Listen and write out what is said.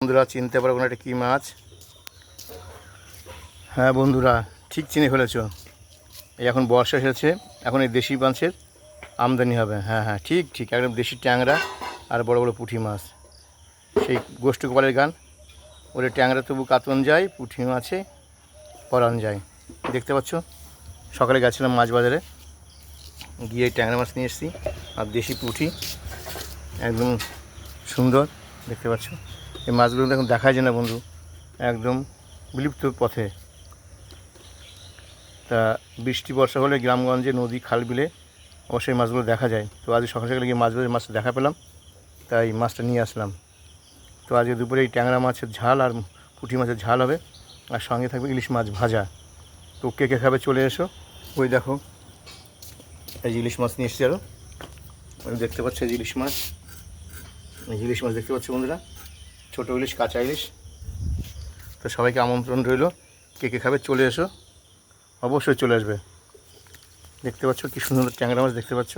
বন্ধুরা চিনতে পারো কোনো একটা কী মাছ? হ্যাঁ বন্ধুরা, ঠিক চিনে ফেলেছ। এই এখন বর্ষা এসেছে, এখন এই দেশি মাছের আমদানি হবে। হ্যাঁ হ্যাঁ, ঠিক ঠিক, একদম দেশি ট্যাংরা আর বড় বড় পুঁটি মাছ। সেই গোষ্ঠ গোপালের গান, ওরে ট্যাংরা তবু কাতন যায়, পুঁটি মাছে পরান যায়। দেখতে পাচ্ছ, সকালে গেছিলাম মাছ বাজারে, গিয়ে ট্যাংরা মাছ নিয়ে এসেছি আর দেশি পুঁটি, একদম সুন্দর। দেখতে পাচ্ছ এই মাছগুলো এখন দেখা যায় না বন্ধু, একদম বিলুপ্ত পথে। তা বৃষ্টি বর্ষা হলে গ্রামগঞ্জে নদী খাল বিলে অবশ্যই মাছগুলো দেখা যায়। তো আজ সকাল সকালে গিয়ে মাছটা দেখা পেলাম, তাই মাছটা নিয়ে আসলাম। তো আজকে দুপুরে এই ট্যাংরা মাছের ঝাল আর পুঁটি মাছের ঝাল হবে, আর সঙ্গে থাকবে ইলিশ মাছ ভাজা। তো কে কে খাবে চলে এসো। ওই দেখো, এই ইলিশ মাছ নিয়ে এসছি। আরও দেখতে পাচ্ছ এই ইলিশ মাছ, ইলিশ মাছ দেখতে পাচ্ছ বন্ধুরা, ছোটো ইলিশ, কাঁচা ইলিশ। তো সবাইকে আমন্ত্রণ রইল, কে কে খাবে চলে এসো, অবশ্যই চলে আসবে। দেখতে পাচ্ছ কি সুন্দর ট্যাংরা মাছ দেখতে পাচ্ছ।